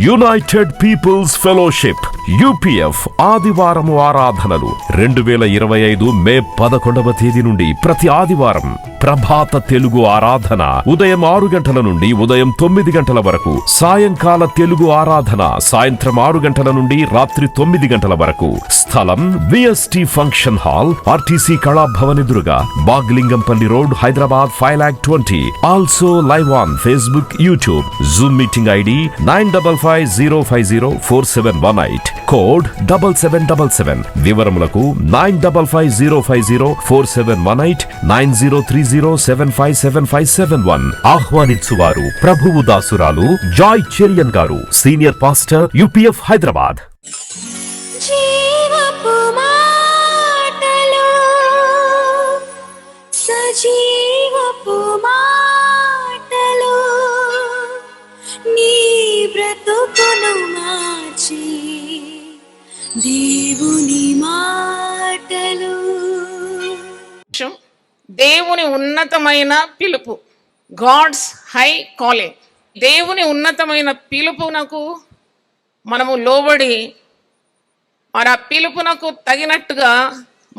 United people's fellowship UPF ఆదివారము ఆరాధనలు 2025 మే 11వ తేదీ నుండి ప్రతి ఆదివారం ప్రభాత తెలుగు ఆరాధన ఉదయం 6 గంటల నుండి ఉదయం 9 గంటల వరకు, సాయంకాల తెలుగు ఆరాధన సాయంత్రం 6 గంటల నుండి రాత్రి 9 గంటల వరకు. స్థలం VST function hall, RTC Kalabhavan ఎదురుగా, Baglingampalli road, Hyderabad 5,20,000. Also live on Facebook, YouTube. Zoom meeting ID 9550504718, code 7777. వివరములకు 9550504718, 9030757571. ఆహ్వానించువారు ప్రభువు దాసురాలు జాయ్ చెరియన్ గారు, సీనియర్ పాస్టర్, UPF హైదరాబాద్. జీవపు మాటలు, సజీవపు మాటలు, నీ బ్రతుకును మార్చి దేవుని మాటలు. దేవుని ఉన్నతమైన పిలుపు, గాడ్స్ హై కాలింగ్. దేవుని ఉన్నతమైన పిలుపునకు మనము లోబడి మన పిలుపునకు తగినట్టుగా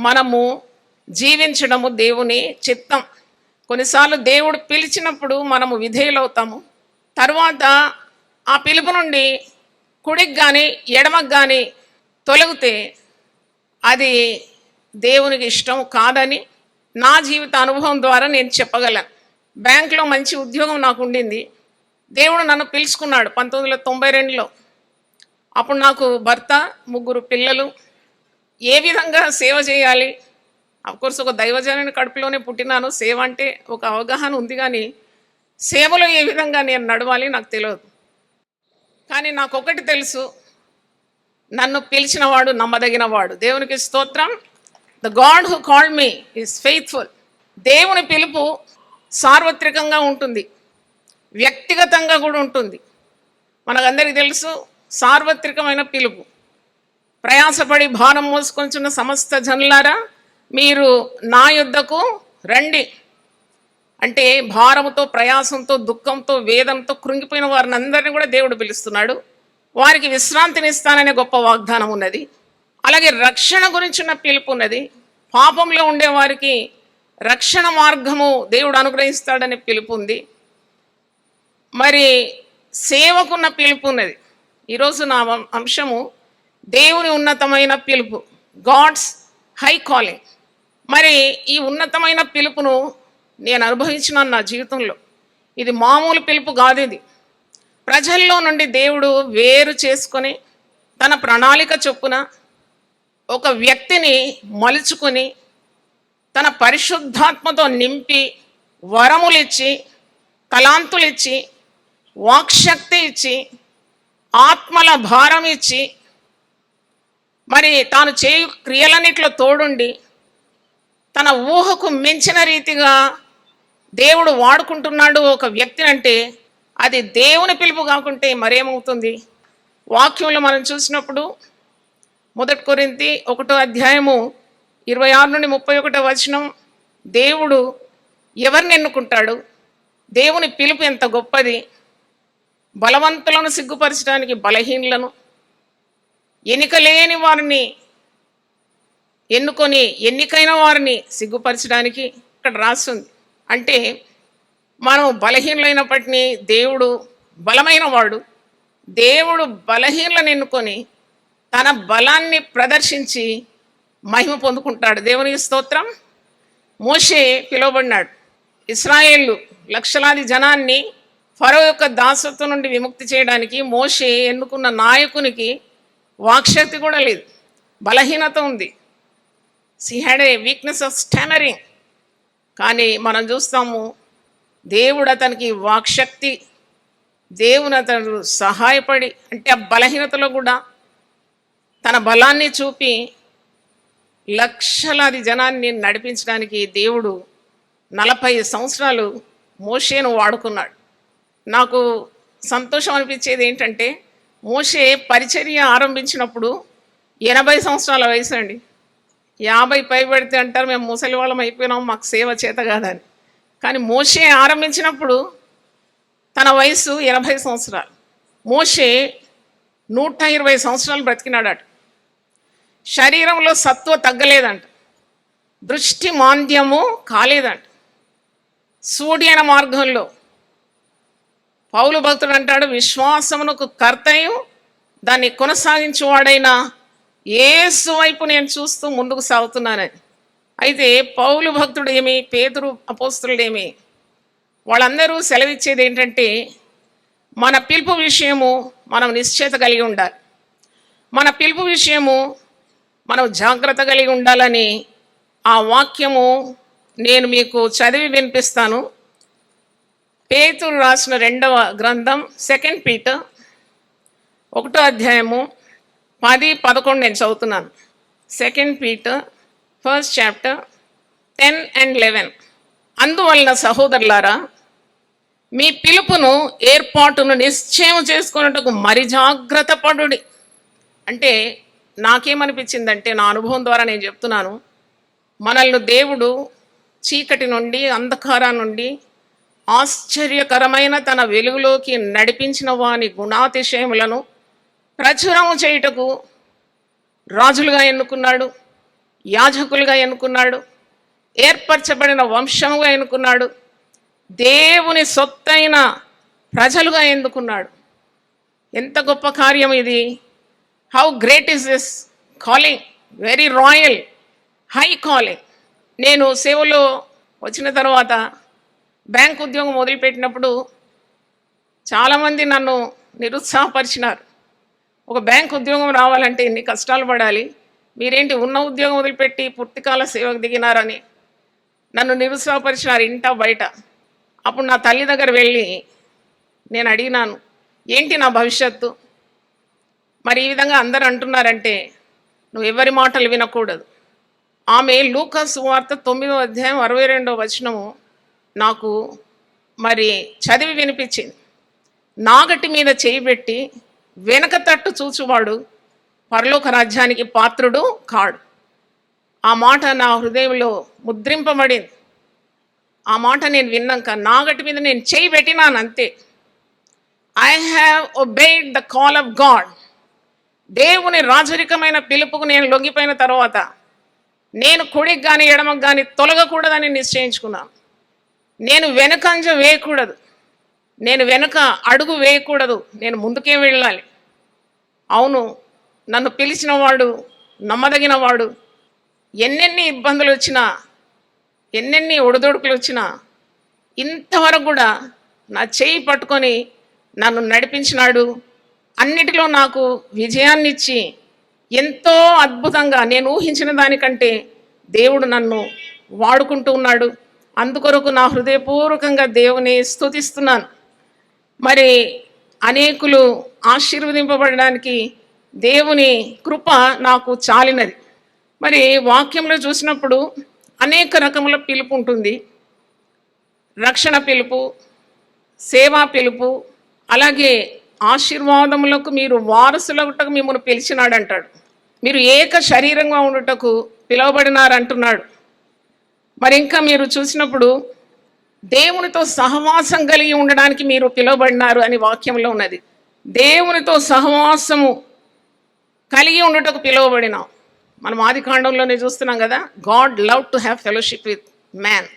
మనము జీవించడము దేవుని చిత్తం. కొన్నిసార్లు దేవుడు పిలిచినప్పుడు మనము విధేయులవుతాము. తర్వాత ఆ పిలుపు నుండి కుడికి కానీ ఎడమకు కానీ తొలగితే అది దేవునికి ఇష్టం కాదని నా జీవిత అనుభవం ద్వారా నేను చెప్పగలను. బ్యాంకులో మంచి ఉద్యోగం నాకు ఉండింది. దేవుడు నన్ను పిలుచుకున్నాడు 1992లో. అప్పుడు నాకు భర్త, 3 పిల్లలు. ఏ విధంగా సేవ చేయాలి, అఫ్కోర్స్ ఒక దైవజనుని కడుపులోనే పుట్టినాను. సేవ అంటే ఒక అవగాహన ఉంది, కానీ సేవలో ఏ విధంగా నేను నడవాలి నాకు తెలియదు. కానీ నాకు ఒకటి తెలుసు, నన్ను పిలిచినవాడు నమ్మదగినవాడు. దేవునికి స్తోత్రం. The God who called me is faithful. దేవుని పిలుపు సార్వత్రికంగా ఉంటుంది, వ్యక్తిగతంగా కూడా ఉంటుంది. మనకందరికీ తెలుసు సార్వత్రికమైన పిలుపు. ప్రయాసపడి భారం మోసుకొంచున్న సమస్త జనులారా మీరు నా యొద్దకు రండి అంటే, భారముతో, ప్రయాసంతో, దుఃఖంతో, వేదంతో కృంగిపోయిన వారిని అందరినీ కూడా దేవుడు పిలుస్తున్నాడు. వారికి విశ్రాంతినిస్తాననే గొప్ప వాగ్దానం ఉన్నది. అలాగే రక్షణ గురించిన పిలుపు ఉన్నది. పాపంలో ఉండే వారికి రక్షణ మార్గము దేవుడు అనుగ్రహిస్తాడనే పిలుపు ఉంది. మరి సేవకున్న పిలుపు ఉన్నది. ఈరోజు నా అంశము దేవుని ఉన్నతమైన పిలుపు, గాడ్స్ హై కాలింగ్. మరి ఈ ఉన్నతమైన పిలుపును నేను అనుభవించిన నా జీవితంలో. ఇది మామూలు పిలుపు కాదు. ఇది ప్రజల్లో నుండి దేవుడు వేరు చేసుకొని తన ప్రణాళిక చొప్పున ఒక వ్యక్తిని మలుచుకొని తన పరిశుద్ధాత్మతో నింపి వరములిచ్చి, తలాంతులిచ్చి, వాక్శక్తి ఇచ్చి, ఆత్మల భారం ఇచ్చి, మరి తాను చేయు క్రియలన్నిట్లో తోడుండి తన ఊహకు మించిన రీతిగా దేవుడు వాడుకుంటున్నాడు ఒక వ్యక్తిని అంటే, అది దేవుని పిలుపు కాకుంటే మరేమవుతుంది? వాక్యంలో మనం చూసినప్పుడు 1 కొరింథీ 1:26 నుండి 31 దేవుడు ఎవరిని ఎన్నుకుంటాడు, దేవుని పిలుపు ఎంత గొప్పది, బలవంతులను సిగ్గుపరచడానికి బలహీనులను, ఎన్నికలేని వారిని ఎన్నుకొని ఎన్నికైన వారిని సిగ్గుపరచడానికి ఇక్కడ రాస్తుంది. అంటే మనం బలహీనులైనప్పటికీ దేవుడు బలమైన వాడు. దేవుడు బలహీనులను ఎన్నుకొని తన బలాన్ని ప్రదర్శించి మహిమ పొందుకుంటాడు. దేవునికి స్తోత్రం. మోషే పిలువబడినాడు. ఇశ్రాయేలు లక్షలాది జనాన్ని ఫరో యొక్క దాసత్వం నుండి విముక్తి చేయడానికి మోషే ఎన్నుకున్న నాయకునికి వాక్శక్తి కూడా లేదు, బలహీనత ఉంది. He had a weakness of stammering. కానీ మనం చూస్తాము దేవుడు అతనికి వాక్శక్తి, దేవుని అతను సహాయపడి, అంటే ఆ బలహీనతలో కూడా తన బలాన్ని చూపి లక్షలాది జనాన్ని నడిపించడానికి దేవుడు 40 సంవత్సరాలు మోషేను వాడుకున్నాడు. నాకు సంతోషం అనిపించేది ఏంటంటే, మోషే పరిచర్య ఆరంభించినప్పుడు 80 సంవత్సరాల వయసు అండి. 50 పైబడితే అంటారు మేము ముసలి వాళ్ళం అయిపోయినాం, మాకు సేవ చేత కాదని. కానీ మోషే ఆరంభించినప్పుడు తన వయసు 80 సంవత్సరాలు. మోషే 120 సంవత్సరాలు బ్రతికినాడట. శరీరంలో సత్వ తగ్గలేదంట, దృష్టి మాంద్యము కాలేదంట. సూర్యన మార్గంలో పౌలు భక్తుడు అంటాడు, విశ్వాసమునకు కర్తయు దాన్ని కొనసాగించువాడైన యేసు వైపు నేను చూస్తూ ముందుకు సాగుతున్నానని. అయితే పౌలు భక్తుడు ఏమి, పేతురు అపోస్తలుడేమి, వాళ్ళందరూ సెలవిచ్చేది ఏంటంటే, మన పిలుపు విషయము మనం నిశ్చయత కలిగి ఉండాలి, మన పిలుపు విషయము మనం జాగ్రత్త కలిగి ఉండాలని ఆ వాక్యము నేను మీకు చదివి వినిపిస్తాను. పేతురు రాసిన 2వ గ్రంథం 2 పీటర్ 1వ అధ్యాయము 10-11 నేను చదువుతున్నాను. 2 పీటర్ 1st chapter 10 and 11. అందువలన సహోదరులారా, మీ పిలుపును ఏర్పాటును నిశ్చయం చేసుకున్నట్టుకు మరి జాగ్రత్త పడుడి. అంటే నాకేమనిపించిందంటే, నా అనుభవం ద్వారా నేను చెప్తున్నాను, మనల్ని దేవుడు చీకటి నుండి, అంధకారం నుండి ఆశ్చర్యకరమైన తన వెలుగులోకి నడిపించిన వాని గుణాతిశయములను ప్రచురము చేయుటకు రాజులుగా ఎన్నుకున్నాడు, యాజకులుగా ఎన్నుకున్నాడు, ఏర్పరచబడిన వంశముగా ఎన్నుకున్నాడు, దేవుని సొత్తైన ప్రజలుగా ఎన్నుకున్నాడు. ఎంత గొప్ప కార్యం ఇది! How great is this calling! Very royal, high calling. నేను సేవలో వచ్చిన తర్వాత బ్యాంక్ ఉద్యోగం మొదలుపెట్టినప్పుడు చాలామంది నన్ను నిరుత్సాహపరిచినారు. ఒక బ్యాంక్ ఉద్యోగం రావాలంటే ఎన్ని కష్టాలు పడాలి, మీరేంటి ఉన్న ఉద్యోగం వదిలిపెట్టి పూర్తికాల సేవకు దిగినారని నన్ను నిరుత్సాహపరిచినారు ఇంట బయట. అప్పుడు నా తల్లి దగ్గర వెళ్ళి నేను అడిగినాను, ఏంటి నా భవిష్యత్తు? మరి ఈ విధంగా అందరూ అంటున్నారంటే నువ్వు ఎవరి మాటలు వినకూడదు. ఆమె లూకా సువార్త 9వ అధ్యాయం 62వ వచనము నాకు మరి చదివి వినిపించింది. నాగటి మీద చేయి పెట్టి వెనక తట్టు చూచువాడు పరలోక రాజ్యానికి పాత్రుడు కాడు. ఆ మాట నా హృదయంలో ముద్రింపబడింది. ఆ మాట నేను విన్నాక నాగటి మీద నేను చేయి పెట్టినాను అంతే. I have obeyed the call of God. దేవుని రాజరికమైన పిలుపుకు నేను లొంగిపోయిన తర్వాత నేను కుడికి కానీ ఎడమకు కానీ తొలగకూడదని నిశ్చయించుకున్నాను. నేను వెనుకంజ వేయకూడదు, నేను వెనుక అడుగు వేయకూడదు, నేను ముందుకే వెళ్ళాలి. అవును, నన్ను పిలిచిన వాడు నమ్మదగిన వాడు. ఎన్నెన్ని ఇబ్బందులు వచ్చినా, ఎన్నెన్ని ఒడిదొడుకులు వచ్చినా ఇంతవరకు కూడా నా చేయి పట్టుకొని నన్ను నడిపించినాడు. అన్నిటిలో నాకు విజయాన్ని ఇచ్చి ఎంతో అద్భుతంగా నేను ఊహించిన దానికంటే దేవుడు నన్ను వాడుకుంటూ ఉన్నాడు. అందుకొరకు నా హృదయపూర్వకంగా దేవుని స్తుతిస్తున్నాను. మరి అనేకులు ఆశీర్వదింపబడడానికి దేవుని కృప నాకు చాలినది. మరి వాక్యంలో చూసినప్పుడు అనేక రకముల పిలుపు ఉంటుంది. రక్షణ పిలుపు, సేవా పిలుపు, అలాగే ఆశీర్వాదములకు మీరు వారసులకు మిమ్మల్ని పిలిచినాడు అంటాడు. మీరు ఏక శరీరంగా ఉండుటకు పిలువబడినారంటున్నాడు. మరి ఇంకా మీరు చూసినప్పుడు దేవునితో సహవాసం కలిగి ఉండడానికి మీరు పిలువబడినారు అని వాక్యంలో ఉన్నది. దేవునితో సహవాసము కలిగి ఉండుటకు పిలువబడినాం. మనం ఆది కాండంలోనే చూస్తున్నాం కదా, God love to have fellowship with man.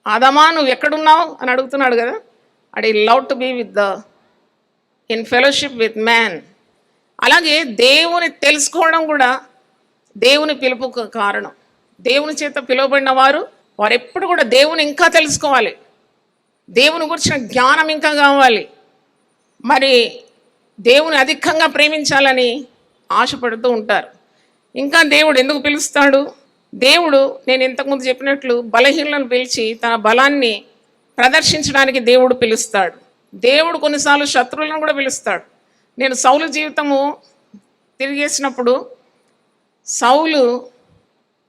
ఆదామా నువ్వు ఎక్కడున్నావు అని అడుగుతున్నాడు కదా, అండ్ ఈ love to be with in fellowship with man. అలాగే దేవుని తెలుసుకోవడం కూడా దేవుని పిలుపుకు కారణం. దేవుని చేత పిలువబడిన వారు ఎప్పుడు కూడా దేవుని ఇంకా తెలుసుకోవాలి, దేవుని గురించిన జ్ఞానం ఇంకా కావాలి, మరి దేవుని అధికంగా ప్రేమించాలని ఆశపడుతూ ఉంటారు. ఇంకా దేవుడు ఎందుకు పిలుస్తాడు? దేవుడు నేను ఇంతకుముందు చెప్పినట్లు బలహీనలను పిలిచి తన బలాన్ని ప్రదర్శించడానికి దేవుడు పిలుస్తాడు. దేవుడు కొన్నిసార్లు శత్రువులను కూడా పిలుస్తాడు. నేను సౌలు జీవితము తిరిగేసినప్పుడు సౌలు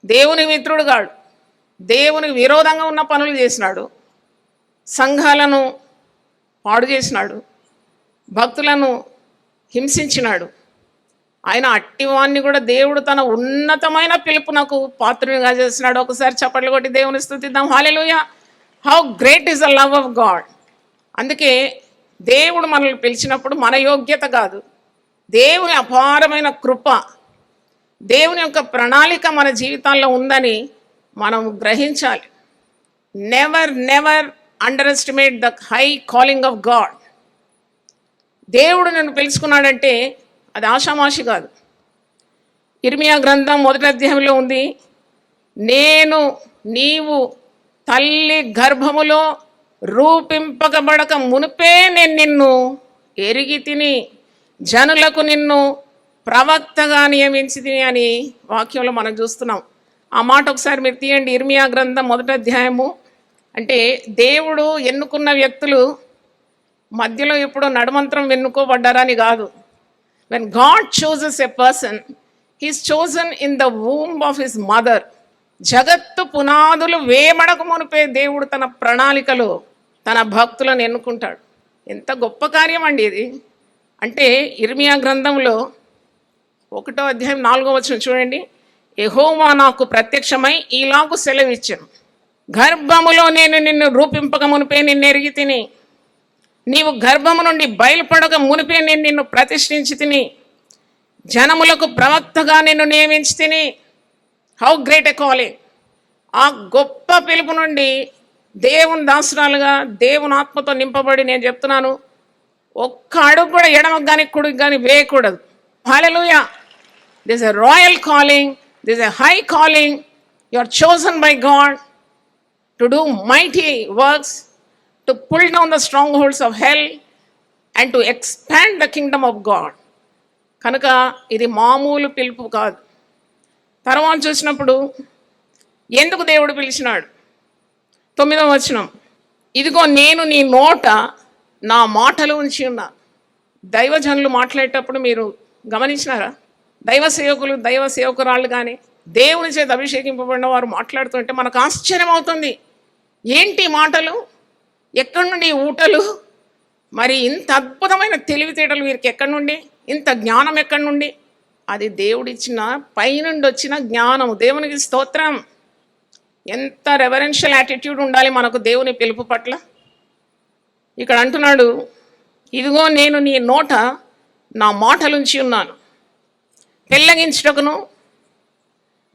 దేవుని మిత్రుడు కాడు, దేవునికి విరోధంగా ఉన్న పనులు చేసినాడు, సంఘాలను పాడు చేసినాడు, భక్తులను హింసించినాడు. ఆయన అట్టివాన్ని కూడా దేవుడు తన ఉన్నతమైన పిలుపునకు పాత్రునిగా చేసినాడు. ఒకసారి చప్పట్లు కొట్టి దేవుని స్తుతిద్దాం. Hallelujah! How great is the love of God. అందుకే దేవుడు మనల్ని పిలిచినప్పుడు మన యోగ్యత కాదు, దేవుని అపారమైన కృప, దేవుని యొక్క ప్రణాళిక మన జీవితాల్లో ఉందని మనం గ్రహించాలి. Never never under estimate the high calling of God. దేవుడు నన్ను పిలుచుకున్నాడంటే అది ఆషామాషి కాదు. ఇర్మియా గ్రంథం 1వ అధ్యాయంలో ఉంది, నేను నీవు తల్లి గర్భములో రూపింపకబడక మునిపే నేను నిన్ను ఎరిగి తిని జనులకు నిన్ను ప్రవక్తగా నియమించి తిని అని వాక్యంలో మనం చూస్తున్నాం. ఆ మాట ఒకసారి మీరు తీయండి. ఇర్మియా గ్రంథం 1వ అధ్యాయము. అంటే దేవుడు ఎన్నుకున్న వ్యక్తులు మధ్యలో ఎప్పుడో నడుమంత్రం ఎన్నుకోబడ్డారని కాదు. When God chooses a person, he's chosen in the womb of his mother. జగత్తు పునాదులు వేయబడక మునిపే దేవుడు తన ప్రణాళికలో తన భక్తులను ఎన్నుకుంటాడు. ఎంత గొప్ప కార్యం అండి ఇది. అంటే ఇర్మియా గ్రంథంలో 1వ అధ్యాయం 4వ వచనం చూడండి. యెహోవా నాకు ప్రత్యక్షమై ఈలాగు సెలవిచ్చెను, గర్భములో నేను నిన్ను రూపింపక మునిపే నిన్ను ఎరిగి తిని, నీవు గర్భము నుండి బయలుపడక మునిపే నేను నిన్ను ప్రతిష్ఠించి తిని, జనములకు ప్రవక్తగా నిన్ను నియమించి తిని. How great a calling! ఆ గొప్ప పిలుపు నుండి దేవుని దాసురాలుగా దేవుని ఆత్మతో నింపబడి నేను చెప్తున్నాను, ఒక్క అడుగు కూడా ఎడమకు కానీ కుడికి కానీ వేయకూడదు. Hallelujah! This a royal calling, this a high calling. You are chosen by God to do mighty works, to pull down the strongholds of hell and to expand the kingdom of God. కనుక ఇది మామూలు పిలుపు కాదు. తర్వాత చూసినప్పుడు ఎందుకు దేవుడు పిలిచినాడు? 9వ వచనం, ఇదిగో నేను నీ నోట నా మాటలు ఉంచి ఉన్నా. దైవజనులు మాట్లాడేటప్పుడు మీరు గమనించినారా? దైవ సేవకులు, దైవ సేవకురాళ్ళు కానీ దేవుని చేత అభిషేకింపబడిన వారు మాట్లాడుతుంటే మనకు ఆశ్చర్యం అవుతుంది. ఏంటి మాటలు? ఎక్కడి నుండి ఊటలు? మరి ఇంత అద్భుతమైన తెలివితేటలు వీరికి ఎక్కడి నుండి? ఇంత జ్ఞానం ఎక్కడి నుండి? అది దేవుడిచ్చిన పైనుండి వచ్చిన జ్ఞానము. దేవునికి స్తోత్రం. ఎంత రెవరెన్షియల్ యాటిట్యూడ్ ఉండాలి మనకు దేవుని పిలుపు పట్ల. ఇక్కడ అంటున్నాడు, ఇదిగో నేను నీ నోట నా మాటలుంచి ఉన్నాను, పెళ్ళగించుటకును,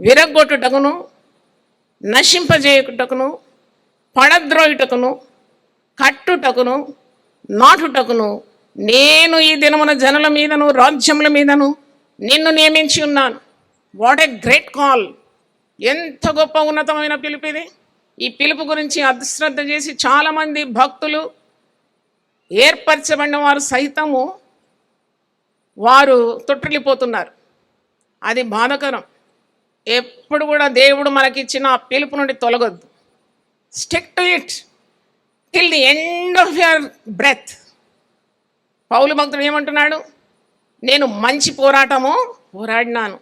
విరగ్గొట్టుటకును, నశింపజేయుటకును, పడద్రోయుటకును, కట్టుటకును, నాటుటకును నేను ఈ దినమున జనుల మీదను రాజ్యముల మీదను నిన్ను నియమించి ఉన్నాను. What a great call! ఎంత గొప్ప ఉన్నతమైన పిలుపు ఇది. ఈ పిలుపు గురించి అశ్రద్ధ చేసి చాలామంది భక్తులు, ఏర్పరచబడిన వారు సైతము వారు తొట్టిల్లిపోతున్నారు. అది బాధాకరం. ఎప్పుడు కూడా దేవుడు మనకిచ్చిన ఆ పిలుపు నుండి తొలగొద్దు. Stick to it till the end of your breath. పౌలు భక్తుడు ఏమంటున్నాడు? నేను మంచి పోరాటము పోరాడినాను,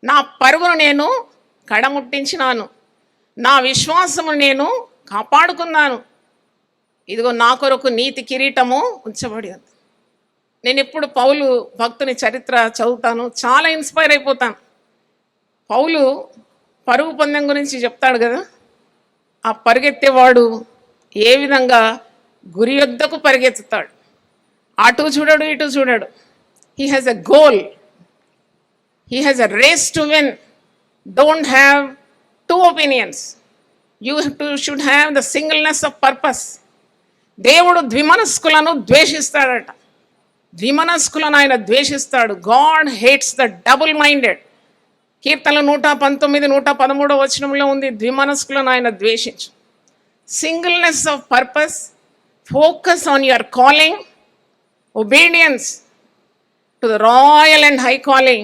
నా పరుగును నేను కడముట్టించినాను, నా విశ్వాసము నేను కాపాడుకున్నాను, ఇదిగో నా కొరకు నీతి కిరీటము ఉంచబడి ఉంది. నేను ఎప్పుడు పౌలు భక్తుని చరిత్ర చదువుతాను, చాలా ఇన్స్పైర్ అయిపోతాను. పౌలు పరుగు పందెం గురించి చెప్తాడు కదా. ఆ పరిగెత్తేవాడు ఏ విధంగా గురి యొద్దకు పరిగెత్తుతాడు. అటు చూడడు, ఇటు చూడడు. He has a goal, he has a race to win. Don't have two opinions, you should have the singleness of purpose. దేవుడు ద్విమనస్కులను ద్వేషిస్తాడట. ద్విమనస్కులను ఆయన ద్వేషిస్తాడు. God hates the double minded. కీర్తనలు 119, 113 వచనంలో ఉంది, ద్విమనస్కులను ఆయన ద్వేషించు. Singleness of purpose, focus on your calling, obedience to the royal and high calling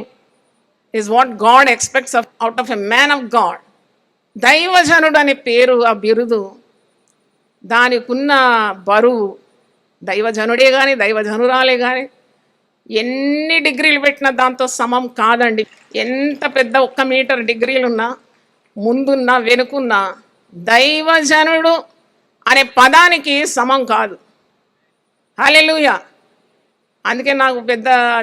is what God expects out of a man of God. దైవజనుడు అనే పేరు, ఆ బిరుదు, దానికి ఉన్న బరువు, దైవజనుడే కానీ దైవజనురాలే కానీ ఎన్ని డిగ్రీలు పెట్టినా దాంతో సమం కాదండి. ఎంత పెద్ద 1 మీటర్ డిగ్రీలున్నా, ముందున్నా వెనుకున్నా, దైవజనుడు అనే పదానికి సమం కాదు. హల్లెలూయా! అందుకే నాకు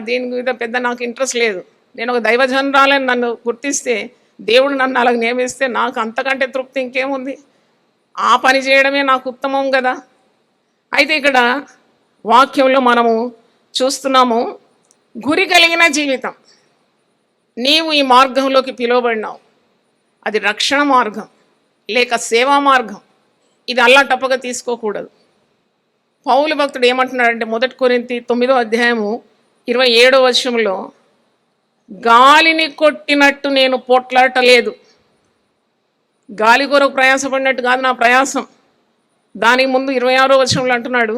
దీని మీద పెద్ద నాకు ఇంట్రెస్ట్ లేదు. నేను ఒక దైవజనురాలని నన్ను గుర్తిస్తే, దేవుడు నన్ను అలాగ నియమిస్తే నాకు అంతకంటే తృప్తి ఇంకేముంది? ఆ పని చేయడమే నాకు ఉత్తమం కదా. అయితే ఇక్కడ వాక్యంలో మనము చూస్తున్నాము, గురి కలిగిన జీవితం. నీవు ఈ మార్గంలోకి పిలువబడినావు. అది రక్షణ మార్గం లేక సేవా మార్గం. ఇది అల్లాటప్పగా తీసుకోకూడదు. పౌలు భక్తుడు ఏమంటున్నాడంటే 1 కొరింథీ 9:27 గాలిని కొట్టినట్టు నేను పోట్లాడలేదు. గాలి కొరకు ప్రయాసపడినట్టు కాదు నా ప్రయాసం. దానికి ముందు 26 అంటున్నాడు,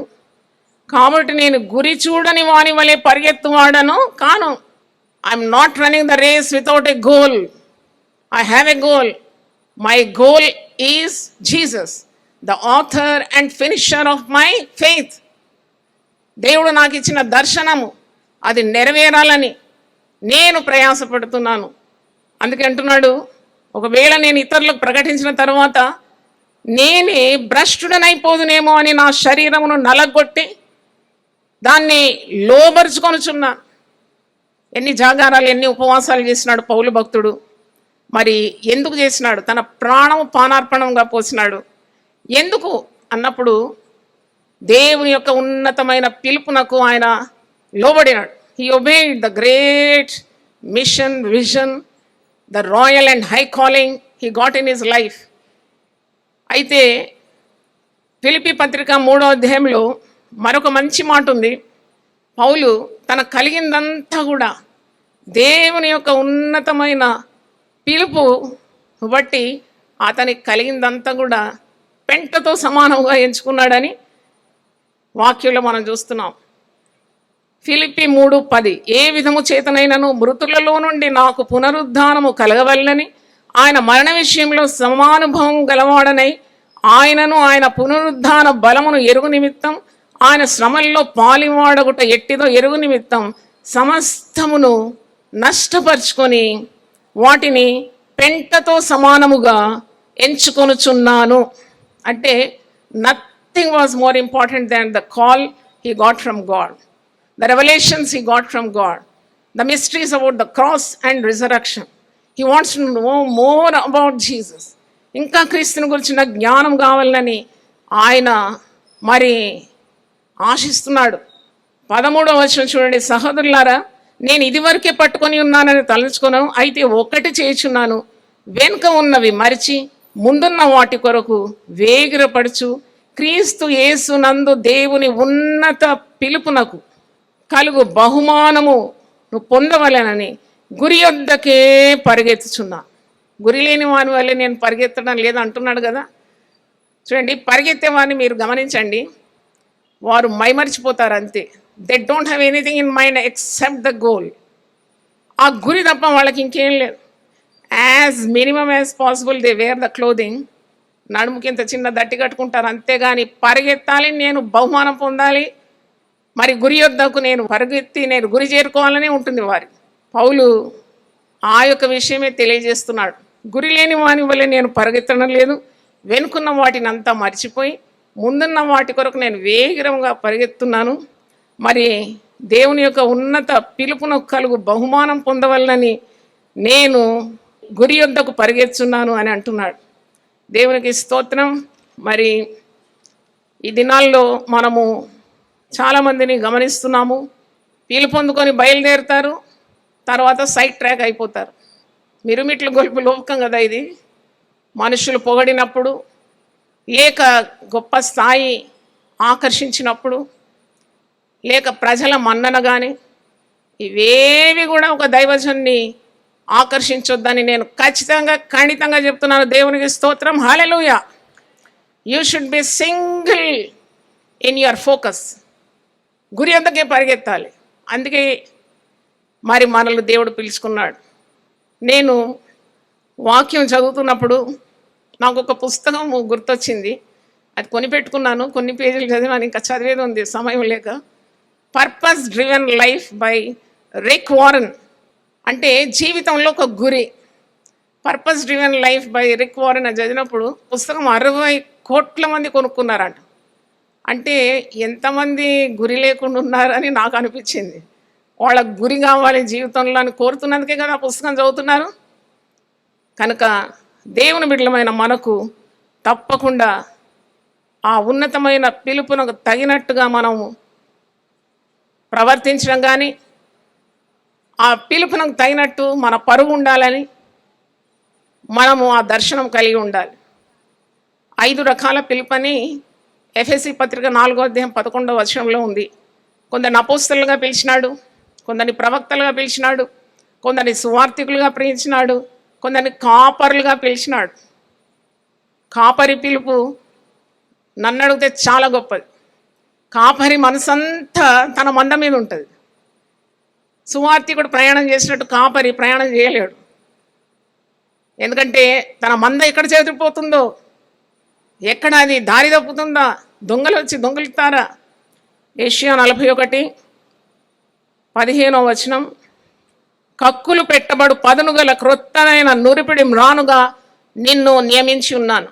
కాబట్టి నేను గురి చూడని వాని వలె పరిగెత్తువాడను కాను. I'm not running the race without a goal. I have a goal. My goal is Jesus, the author and finisher of my faith. దేవుడు నాకు ఇచ్చిన దర్శనము అది నెరవేరాలని నేను ప్రయాసపడుతున్నాను. అందుకే అంటున్నాడు, ఒకవేళ నేను ఇతరులకు ప్రకటించిన తర్వాత నేనే భ్రష్టుడనైపోదునేమో అని నా శరీరమును నలగొట్టి దాన్ని లోబరుచుకొనుచున్నాను. ఎన్ని జాగారాలు, ఎన్ని ఉపవాసాలు చేసినాడు పౌలు భక్తుడు. మరి ఎందుకు చేసినాడు? తన ప్రాణము పానార్పణంగా పోసినాడు. ఎందుకు అన్నప్పుడు దేవుని యొక్క ఉన్నతమైన పిలుపునకు ఆయన లోబడినాడు. He obeyed the great mission, vision, the royal and high calling he got in his life. అయితే ఫిలిప్పీ పత్రిక 3వ మరొక మంచి మాట ఉంది. పౌలు తన కలిగిందంతా కూడా దేవుని యొక్క ఉన్నతమైన పిలుపు బట్టి అతనికి కలిగిందంతా కూడా పెంటతో సమానంగా ఎంచుకున్నాడని వాక్యంలో మనం చూస్తున్నాం. ఫిలిప్పీ 3:10 ఏ విధము చేతనైనను మృతులలో నుండి నాకు పునరుద్ధానము కలగవల్లని ఆయన మరణ విషయంలో సమానుభవం గలవాడనై ఆయనను ఆయన పునరుద్ధాన బలమును ఎరుగు నిమిత్తం ఆయన శ్రమల్లో పాలివాడగుట ఎట్టిదో ఎరుగు నిమిత్తం సమస్తమును నష్టపరుచుకొని వాటిని పెంటతో సమానముగా ఎంచుకొనుచున్నాను. అంటే nothing was more important than the call he got from God, the revelations he got from God, the mysteries about the cross and resurrection. He wants to know more about Jesus. ఇంకా క్రీస్తుని గురించిన జ్ఞానం కావాలని ఆయన మరి ఆశిస్తున్నాడు. 13వ చూడండి, సహోదరులారా నేను ఇదివరకే పట్టుకొని ఉన్నానని తలంచుకున్నాను, అయితే ఒకటి చేయుచున్నాను, వెనుక ఉన్నవి మరిచి ముందున్న వాటి కొరకు వేగిరపడుచు క్రీస్తు యేసునందు దేవుని ఉన్నత పిలుపునకు కలుగు బహుమానము నువ్వు పొందవలెనని గురి యొద్దకే పరిగెత్తుచున్నా. గురి లేని వాని వల్లే నేను పరిగెత్తడం లేదు అంటున్నాడు కదా. చూడండి, పరిగెత్తే వారిని మీరు గమనించండి, వారు మైమరిచిపోతారు అంతే. They don't have anything in mind except the goal. ఆ గురి తప్ప వాళ్ళకి ఇంకేం లేదు. As minimum as possible they were the clothing. నడుముకి ఇంత చిన్న దట్టి కట్టుకుంటారు అంతేగాని పరిగెత్తాలి, నేను బహుమానం పొందాలి, మరి గురి యొద్దకు నేను పరిగెత్తి నేను గురి చేరుకోవాలని ఉంటుంది వారి. పౌలు ఆ యొక్క విషయమే తెలియజేస్తున్నాడు. గురి లేని వాని వల్ల నేను పరిగెత్తడం లేదు, వెనుకున్న వాటిని అంతా మర్చిపోయి ముందున్న వాటి కొరకు నేను వేగిరంగా పరిగెత్తున్నాను. మరి దేవుని యొక్క ఉన్నత పిలుపునకు కలుగు బహుమానం పొందవలనని నేను గురి యొద్దకు పరిగెత్తున్నాను అని అంటున్నాడు. దేవునికి స్తోత్రం. మరి ఈ దినాల్లో మనము చాలామందిని గమనిస్తున్నాము. పిలుపు పొందుకొని బయలుదేరుతారు, తర్వాత సైడ్ ట్రాక్ అయిపోతారు. మిరుమిట్లు గొలుపు లోకం కదా ఇది. మనుషులు పొగడినప్పుడు లేక గొప్ప స్థాయి ఆకర్షించినప్పుడు లేక ప్రజల మన్నన కానీ ఇవేవి కూడా ఒక దైవజన్ని ఆకర్షించొద్దని నేను ఖండితంగా చెప్తున్నాను. దేవునికి స్తోత్రం. Hallelujah. You should be single in your focus. గురి అంతకే పరిగెత్తాలి. అందుకే మరి మనల్ని దేవుడు పిలుచుకున్నాడు. నేను వాక్యం చదువుతున్నప్పుడు నాకు ఒక పుస్తకం గుర్తొచ్చింది. అది కొనిపెట్టుకున్నాను, కొన్ని పేజీలు చదివాను, ఇంకా చదివేది ఉంది సమయం లేక. Purpose driven life by Rick Warren. అంటే జీవితంలో ఒక గురి. Purpose driven life by Rick Warren అని చదివినప్పుడు పుస్తకం 60 కోట్ల మంది కొనుక్కున్నారంట. అంటే ఎంతమంది గురి లేకుండా ఉన్నారని నాకు అనిపించింది. వాళ్ళకు గురి కావాలి జీవితంలో అని కోరుతున్నందుకే కదా ఆ పుస్తకం చదువుతున్నారు. కనుక దేవుని బిడ్డలమైన మనకు తప్పకుండా ఆ ఉన్నతమైన పిలుపునకు తగినట్టుగా మనము ప్రవర్తించడం కానీ ఆ పిలుపునకు తగినట్టు మన పరుగు ఉండాలని మనము ఆ దర్శనం కలిగి ఉండాలి. 5 రకాల పిలుపని ఎఫెసీ పత్రిక 4వ అధ్యాయం 11వ వచనంలో ఉంది. కొందరిని అపోస్తలుగా పిలిచినాడు, కొందరిని ప్రవక్తలుగా పిలిచినాడు, కొందరిని సువార్థికులుగా పిలిచినాడు, కొందరిని కాపరులుగా పిలిచినాడు. కాపరి పిలుపు నన్ను అడిగితే చాలా గొప్పది. కాపరి మనసంతా తన మంద మీద ఉంటుంది. సువార్థికుడు ప్రయాణం చేసినట్టు కాపరి ప్రయాణం చేయలేడు. ఎందుకంటే తన మంద ఎక్కడ చేతిపోతుందో, ఎక్కడ అది దారి తప్పుతుందా, దొంగలు వచ్చి దొంగలుతారా. యెషయా 41:15వ వచనం, కక్కులు పెట్టబడు పదును గల క్రొత్తనైన నురిపిడి మ్రానుగా నిన్ను నియమించి ఉన్నాను.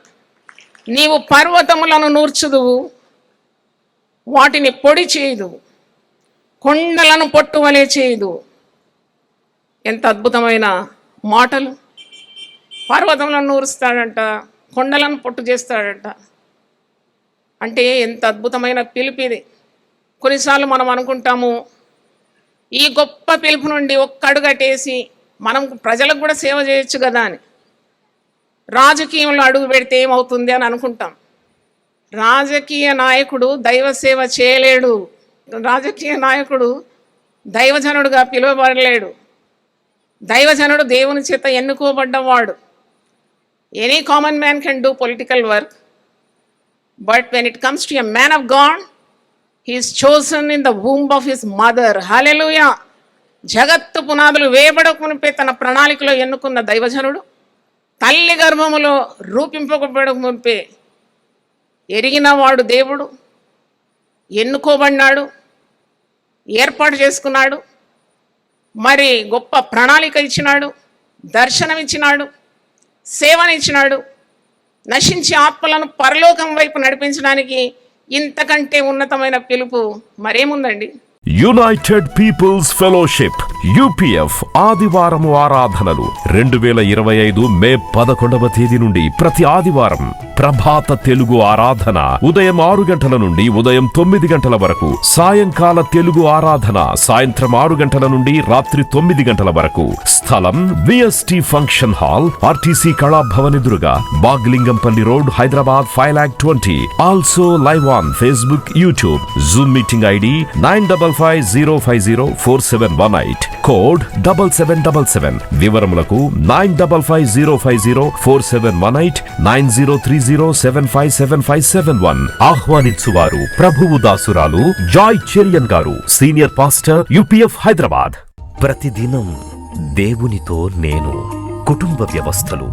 నీవు పర్వతములను నూర్చుదువు, వాటిని పొడి చేయదు, కొండలను పొట్టువలే చేయదు. ఎంత అద్భుతమైన మాటలు! పర్వతములను నూరుస్తాడంట, కొండలను పొట్టు చేస్తాడంట. అంటే ఎంత అద్భుతమైన పిలుపు ఇది. కొన్నిసార్లు మనం అనుకుంటాము, ఈ గొప్ప పిలుపు నుండి ఒక్క అడుగటేసి మనం ప్రజలకు కూడా సేవ చేయొచ్చు కదా అని. రాజకీయంలో అడుగు పెడితే ఏమవుతుంది అని అనుకుంటాం. రాజకీయ నాయకుడు దైవ సేవ చేయలేడు. రాజకీయ నాయకుడు దైవజనుడుగా పిలువబడలేడు. దైవజనుడు దేవుని చేత ఎన్నుకోబడ్డవాడు. Any common man can do political work, but when it comes to a man of God, he is chosen in the womb of his mother. Hallelujah! జగత్తు పునాదులు వేయబడక మునిపే తన ప్రణాళికలో ఎన్నుకున్న దైవజనుడు, తల్లి గర్భములో రూపింపబడక మునిపే ఎరిగినవాడు దేవుడు, ఎన్నుకోబడినాడు, ఏర్పాటు చేసుకున్నాడు, మరి గొప్ప ప్రణాళిక ఇచ్చినాడు, దర్శనం ఇచ్చినాడు, సేవనిచ్చినాడు. నశించి ఆత్మలను పరలోకం వైపు నడిపించడానికి ఇంతకంటే ఉన్నతమైన పిలుపు మరేముందండి? యునైటెడ్ పీపుల్స్ ఫెలోషిప్ UPF ఆదివారము ఆరాధనలు 2025 మే 11వ తేదీ నుండి ప్రతి ఆదివారం ప్రభాత తెలుగు ఆరాధన ఉదయం 6 గంటల నుండి ఉదయం 9 గంటల వరకు, సాయంకాల తెలుగు ఆరాధన సాయంత్రం 6 గంటల నుండి రాత్రి 9 గంటల వరకు. స్థలం VST function hall, RTC Kalabhavan ఎదురుగా, Baglingampalli road, Hyderabad 5,20,000. Also live on Facebook, YouTube. Zoom meeting ID 9550504718, code 7777. వివరములకు 9550504718, 9030757571. ఆహ్వానించువారు ప్రభువు దాసురాలు జాయ్ చెరియన్ గారు, సీనియర్ పాస్టర్ UPF హైదరాబాద్. ప్రతిదినం దేవునితో నేను. కుటుంబ వ్యవస్థలు,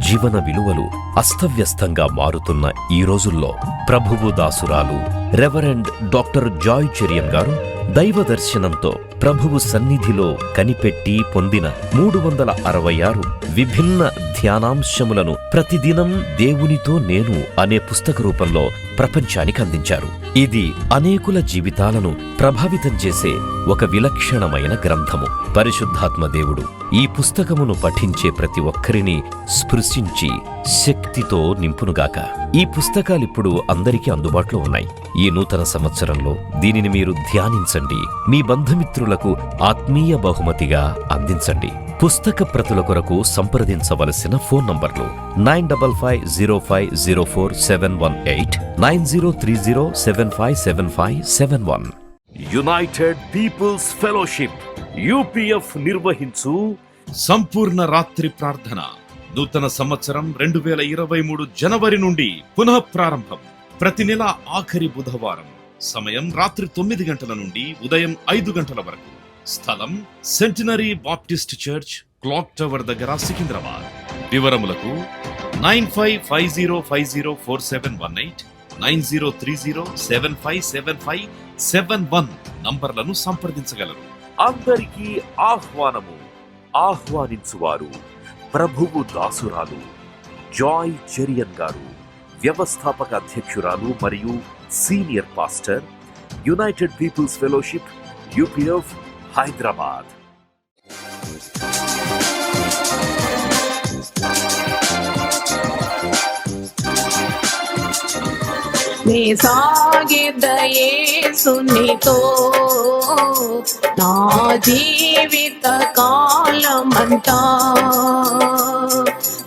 జీవన విలువలు అస్తవ్యస్తంగా మారుతున్న ఈ రోజుల్లో ప్రభువు దాసురాలు రెవరెండ్ డాక్టర్ జాయ్ చెరియన్ గారు దైవ దర్శనంతో ప్రభువు సన్నిధిలో కనిపెట్టి పొందిన 366 విభిన్న ధ్యానాంశములను ప్రతిదినం దేవునితో నేను అనే పుస్తక రూపంలో ప్రపంచానికి అందించారు. ఇది అనేకుల జీవితాలను ప్రభావితం చేసే ఒక విలక్షణమైన గ్రంథము. పరిశుద్ధాత్మ దేవుడు ఈ పుస్తకమును పఠించే ప్రతి ఒక్కరిని స్పృశించి శక్తితో నింపునుగాక. ఈ పుస్తకాలిప్పుడు అందరికీ అందుబాటులో ఉన్నాయి. ఈ నూతన సంవత్సరంలో దీనిని మీరు ధ్యానించండి, మీ బంధుమిత్రులకు ఆత్మీయ బహుమతిగా అందించండి. పుస్తక ప్రతుల కొరకు సంప్రదించవలసిన ఫోన్ నంబర్లు 9505044718, 9030757571. యునైటెడ్ పీపుల్స్ ఫెలోషిప్ UPF నిర్వహించు సంపూర్ణ రాత్రి ప్రార్థన. నూతన సంవత్సరం 2023 జనవరి నుండి పునః ప్రారంభం. ప్రతి నెల ఆఖరి బుధవారం. సమయం రాత్రి 9 గంటల నుండి ఉదయం 5 గంటల వరకు. స్థలం centenary Baptist church, clock tower దగ్గర, సికింద్రాబాద్. వివరములకు 9550504718, 9030757571 నంబర్లను సంప్రదించగలరు. అందరికీ ఆహ్వానము. ఆహ్వానించువారు ప్రభువు దాసురాలు జాయ్ చెరియన్ గారు, వ్యవస్థాపక అధ్యక్షురాలు మరియు senior pastor, united people's fellowship UPF Hyderabad. నీ సాగిద యేసునితో నా జీవిత కాలమంతా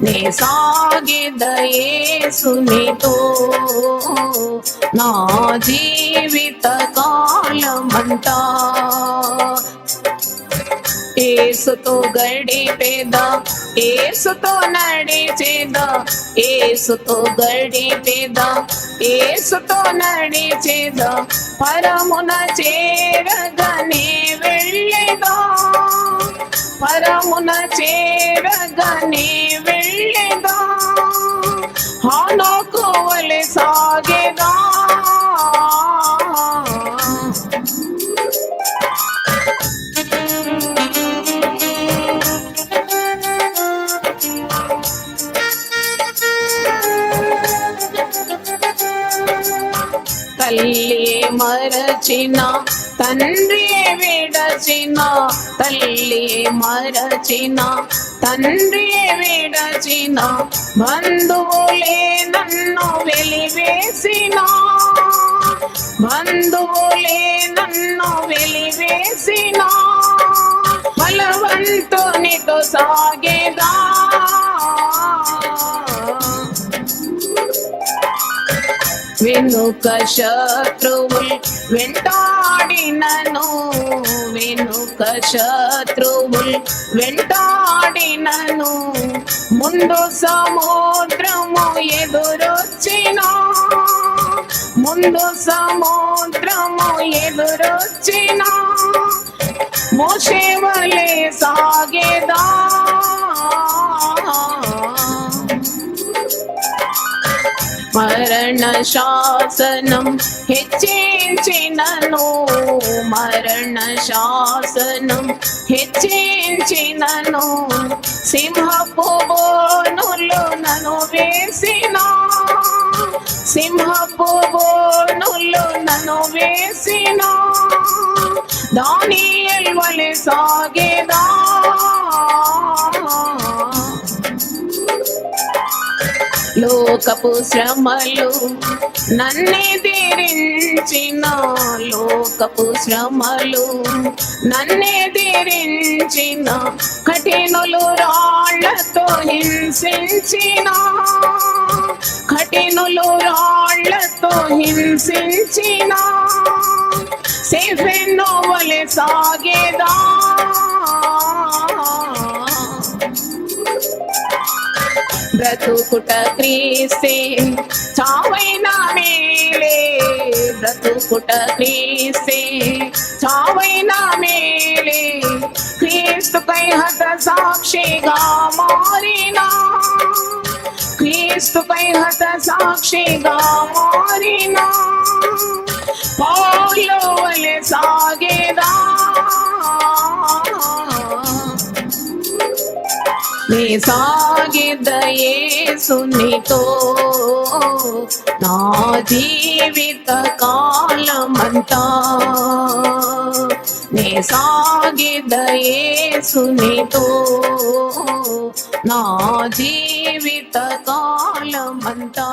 నీ సాగిద యేసునితో నా జీవిత కాలమంతా ఏసుతో గడిపేదా ఏసుతో నడిచేదా ఏసుతో గడిపేదా ఏసుతో నడిచేదా పరమున చేరగనే వెళ్ళేదా పరమున చేరగనే వెళ్ళేదా హానోకు వలె సాగేదా తల్లియే మరచిన తండ్రియే విడచిన తల్లియే మరచిన తండ్రియే విడచిన బంధువులే నన్ను వెలివేసిన బంధువులే నన్ను వెలివేసిన బలవంతునితో సాగేదా వెనుక శత్రువుల్ వెంటాడినను వెనుక శత్రువుల్ వెంటాడినను ముందు సముద్రము ఎదురొచ్చిన ముందు సముద్రము ఎదురొచ్చిన మోషే వలె సాగేదా మరణ శాసనం హెచ్చించినను మరణ శాసనం హెచ్చించినను సింహపు బోనులు నన్ను వేసిన సింహపు బోనులు నన్ను వేసిన దానియేలు వలె సాగేదా లోకపు శ్రమలు నన్నెదిరించిన లోకపు శ్రమలు నన్నెదిరించిన కఠినులు రాళ్లతో హింసించిన కఠినులు రాళ్లతో హింసించిన సేఫెన్నో వలె సాగేదా బ్రతుకుట క్రీస్తే చావైనా మేలే బ్రతుకుట క్రీస్తే చావైనా మేలే క్రీస్తుకై హత సాక్షిగా మారినా క్రీస్తుకై హత సాక్షిగా మారినా పౌలు వలె సాగేదా నీ సాగిద యేసునితో నా జీవిత కాలమంతా నీ సాగిద యేసునితో నా జీవిత కాలమంతా